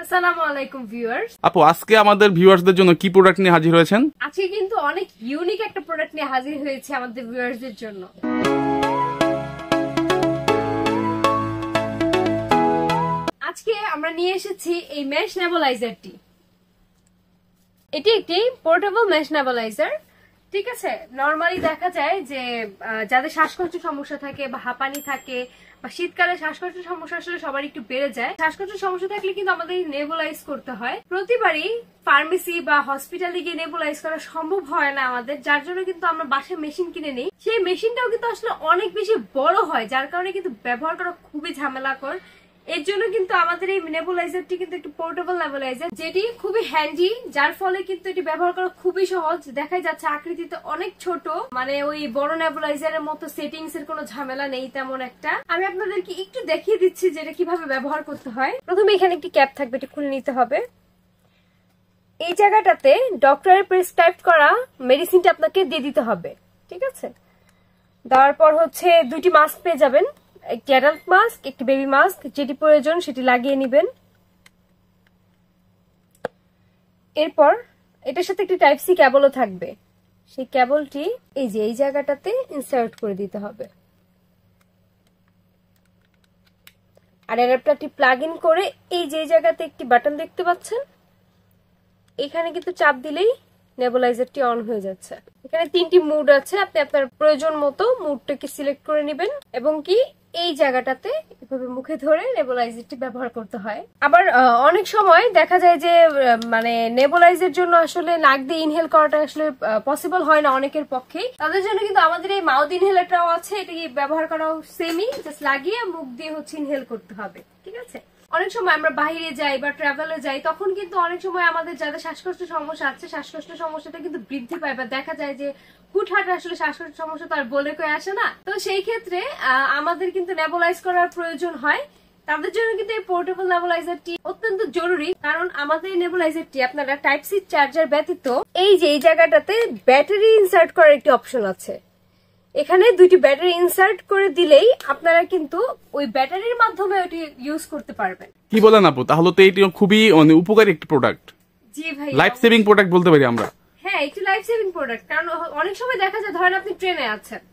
আসসালামু আলাইকুম ভিউয়ার্স। আপু আজকে আমাদের ভিউয়ার্সদের জন্য কি প্রোডাক্ট নিয়ে হাজির হয়েছেন? আজকে কিন্তু অনেক ইউনিক একটা প্রোডাক্ট নিয়ে হাজির হয়েছে আমাদের ভিউয়ার্সদের জন্য। আজকে আমরা নিয়ে এসেছি এই মেশ নেবুলাইজারটি। এটি একটি পোর্টেবল মেশ নেবুলাইজার। ঠিক আছে, নরমালি দেখা যায় যে যাদের শ্বাসকষ্টের সমস্যা থাকে বা হাঁপানি থাকে বা শীতকালে শ্বাসকষ্টের সমস্যা আসলে সবার একটু বেড়ে যায়। শ্বাসকষ্টের সমস্যা থাকলে কিন্তু আমাদের নেবুলাইজ করতে হয়। প্রতিবারই ফার্মেসি বা হসপিটালে গিয়ে নেবুলাইজ করা সম্ভব হয় না আমাদের, যার জন্য কিন্তু আমরা বাসায় মেশিন কিনে নিই। সেই মেশিনটাও কিন্তু আসলে অনেক বেশি বড় হয়, যার কারণে কিন্তু ব্যবহার করা খুবই ঝামেলাকর। এর জন্য কিন্তু আমাদের এই নেবুলাইজারটি কিন্তু একটি পোর্টেবল নেবুলাইজার, যেটি খুবই হ্যান্ডি, যার ফলে কিন্তু এটি ব্যবহার করা খুবই সহজ। দেখাই যাচ্ছে আকৃতিতে অনেক ছোট, মানে ওই বড় নেবুলাইজারের মতো সেটিংস এর কোনো ঝামেলা নেই তেমন একটা। আমি আপনাদেরকে একটু দেখিয়ে দিচ্ছি যে এটা কিভাবে ব্যবহার করতে হয়। প্রথমে এখানে একটি ক্যাপ থাকবে, এটি খুলে নিতে হবে। এই জায়গাটাতে ডক্টরের প্রেসক্রাইব করা মেডিসিনটা আপনাকে দিয়ে দিতে হবে। ঠিক আছে, দেওয়ার পর হচ্ছে দুইটি মাস্ক পেয়ে যাবেন, একটি অ্যাডাল্ট মাস্ক, একটি বেবি মাস্ক। যেটি প্রয়োজন সেটি লাগিয়ে নেবেন। এরপর এটার সাথে একটি টাইপ সি কেবলও থাকবে, সেই কেবলটি এই যে এই জায়গাটাতে ইনসার্ট করে দিতে হবে। আর অ্যাডাপ্টারটি প্লাগ ইন করে এই যে জায়গাতে একটি বাটন দেখতে পাচ্ছেন, এখানে কিন্তু চাপ দিলেই নেবুলাইজারটি অন হয়ে যাচ্ছে। এখানে তিনটি মুড আছে, আপনি আপনার প্রয়োজন মতো মুডটাকে সিলেক্ট করে নেবেন এবং কি এই জায়গাটাতে এভাবে মুখে ধরে নেবুলাইজারটি ব্যবহার করতে হয়। আবার অনেক সময় দেখা যায় যে মানে নেবুলাইজের জন্য আসলে নাক দিয়ে ইনহেল করাটা আসলে পসিবল হয় না অনেকের পক্ষেই। তাদের জন্য কিন্তু আমাদের এই মাউথ ইনহেলারটাও আছে, এটি ব্যবহার করাও সেমই, জাস্ট লাগিয়ে মুখ দিয়ে হচ্ছে ইনহেল করতে হবে। ঠিক আছে, অনেক সময় আমরা বাইরে যাই বা ট্রাভেলে যাই, তখন কিন্তু অনেক সময় আমাদের যাদের শ্বাসকষ্টের সমস্যা আছে, শ্বাসকষ্টের সমস্যাটা কিন্তু বৃদ্ধি পায় বা দেখা যায় যে হুটহাট আসলে শ্বাসকষ্টের সমস্যা তো আর বলে কয়ে আসে না। তো সেই ক্ষেত্রে আমাদের কিন্তু নেবুলাইজ করার প্রয়োজন হয়। তাদের জন্য কিন্তু এই পোর্টেবল নেবুলাইজারটি অত্যন্ত জরুরি, কারণ আমাদের এই নেবুলাইজারটি আপনারা টাইপ সি চার্জার ব্যতীত এই যে এই জায়গাটাতে ব্যাটারি ইনসার্ট করার একটি অপশন আছে। এখানে দুইটি ব্যাটারি ইনসার্ট করে দিলেই আপনারা কিন্তু ওই ব্যাটারির মাধ্যমে ওটি ইউজ করতে পারবেন। কি বলেন আপু, তাহলে তো এটি খুবই উপকারী একটি প্রোডাক্ট। জি ভাই, লাইফ সেভিং প্রোডাক্ট বলতে পারি আমরা। হ্যাঁ, একটি লাইফ সেভিং প্রোডাক্ট। কারণ অনেক সময় দেখা যায় ধরেন আপনি ট্রেনে আছেন,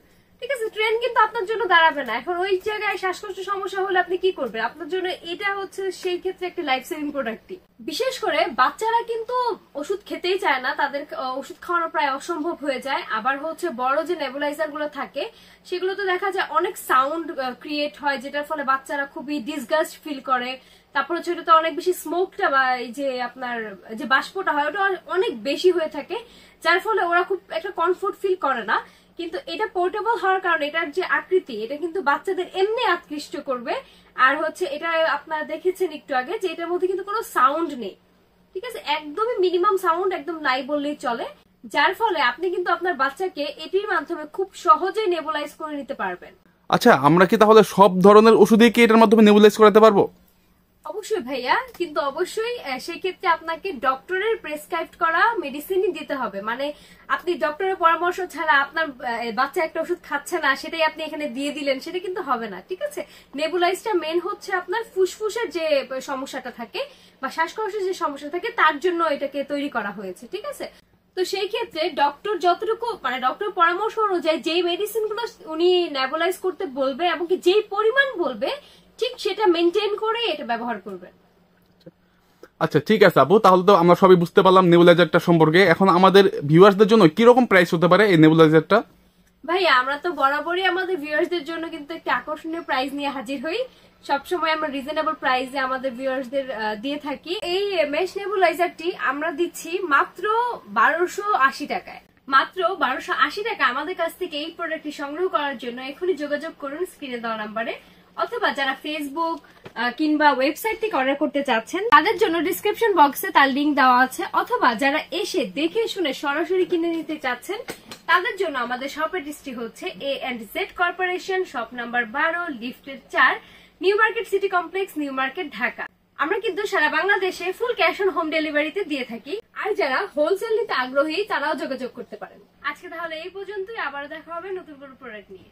ঠিক আছে, ট্রেন কিন্তু আপনার জন্য দাঁড়াবে না। এখন ওই জায়গায় শ্বাসকষ্টের সমস্যা হলে আপনি কি করবেন? আপনার জন্য এটা হচ্ছে সেই ক্ষেত্রে একটা লাইফ সেভিং প্রোডাক্টই। বিশেষ করে বাচ্চারা কিন্তু ওষুধ খেতেই চায় না, তাদের ওষুধ খাওয়ানো প্রায় অসম্ভব হয়ে যায়। আবার হচ্ছে বড় যে নেবুলাইজার গুলো থাকে সেগুলোতে দেখা যায় অনেক সাউন্ড ক্রিয়েট হয়, যেটার ফলে বাচ্চারা খুবই ডিসগাস্ট ফিল করে। তারপর হচ্ছে ওটাতে অনেক বেশি স্মোকটা বা এই যে আপনার যে বাষ্পটা হয় ওটা অনেক বেশি হয়ে থাকে, যার ফলে ওরা খুব একটা কমফোর্ট ফিল করে না। কিন্তু এটা পোর্টেবল হওয়ার কারণে এটার যে আকৃতি, এটা কিন্তু বাচ্চাদের এমনি আকৃষ্ট করবে। আর হচ্ছে এটা আপনারা দেখেছেন একটু আগে যে এটার মধ্যে কিন্তু কোনো সাউন্ড নেই। ঠিক আছে, একদমই মিনিমাম সাউন্ড, একদম নাই বললেই চলে, যার ফলে আপনি কিন্তু আপনার বাচ্চাকে এটির মাধ্যমে খুব সহজেই নেবুলাইজ করে নিতে পারবেন। আচ্ছা, আমরা কি তাহলে সব ধরনের ওষুধই কি এটার মাধ্যমে নেবুলাইজ করাতে পারবো? অবশ্যই ভাইয়া, কিন্তু অবশ্যই সেই ক্ষেত্রে আপনাকে ডক্টরের প্রেসক্রাইব করা মেডিসিনই দিতে হবে। মানে আপনি ডক্টরের পরামর্শ ছাড়া আপনার বাচ্চা একটা ওষুধ খাচ্ছে না সেটাই আপনি এখানে দিয়ে দিলেন, সেটা কিন্তু হবে না। ঠিক আছে, নেবুলাইজটা মেন হচ্ছে আপনার ফুসফুসের যে সমস্যাটা থাকে বা শ্বাসকষ্টের যে সমস্যা থাকে তার জন্য এটাকে তৈরি করা হয়েছে। ঠিক আছে, তো সেই ক্ষেত্রে ডক্টর যতটুকু মানে ডক্টর পরামর্শ অনুযায়ী যেই মেডিসিন গুলো উনি নেবুলাইজ করতে বলবে এবং কি যেই পরিমাণ বলবে ঠিক সেটা মেনটেন করে এটা ব্যবহার করবেন। আচ্ছা ঠিক আছে আপু, তাহলে তো আমরা সবই বুঝতে পারলাম নেবুলাইজারটা সম্পর্কে। এখন আমাদের ভিউয়ার্সদের জন্য কি রকম প্রাইস হতে পারে এই নেবুলাইজারটা? ভাইয়া, আমরা তো বরাবরই আমাদের ভিউয়ার্সদের জন্য কিন্তু একটা আকর্ষণীয় প্রাইস নিয়ে হাজির হই। সবসময় আমরা রিজনেবল প্রাইসে আমাদের ভিউয়ার্সদের দিয়ে থাকি। এই মেশ নেবুলাইজারটি আমরা দিচ্ছি মাত্র 1280 টাকায়। মাত্র 1280 টাকা আমাদের কাছ থেকে এই প্রোডাক্টটি সংগ্রহ করার জন্য এখনই যোগাযোগ করুন স্ক্রিনে দেওয়া নাম্বারে, অথবা যারা ফেসবুক কিংবা ওয়েবসাইট থেকে অর্ডার করতে চাচ্ছেন তাদের জন্য ডিসক্রিপশন বক্সে তার লিংক দেওয়া আছে, অথবা যারা এসে দেখে শুনে সরাসরি কিনে নিতে চাচ্ছেন তাদের জন্য আমাদের শপ অ্যাড্রেসটি হচ্ছে A&Z কর্পোরেশন, শপ নাম্বার 12, লিফটের 4, new market city complex, new market, Dhaka. আমরা কিন্তু সারা বাংলাদেশে ফুল ক্যাশ অন হোম ডেলিভারিতে দিয়ে থাকি। আর যারা হোলসেল নিতে আগ্রহী তারাও যোগাযোগ করতে পারেন। আজকে তাহলে এই পর্যন্তই, আবার দেখা হবে নতুন কোনো প্রোডাক্ট নিয়ে।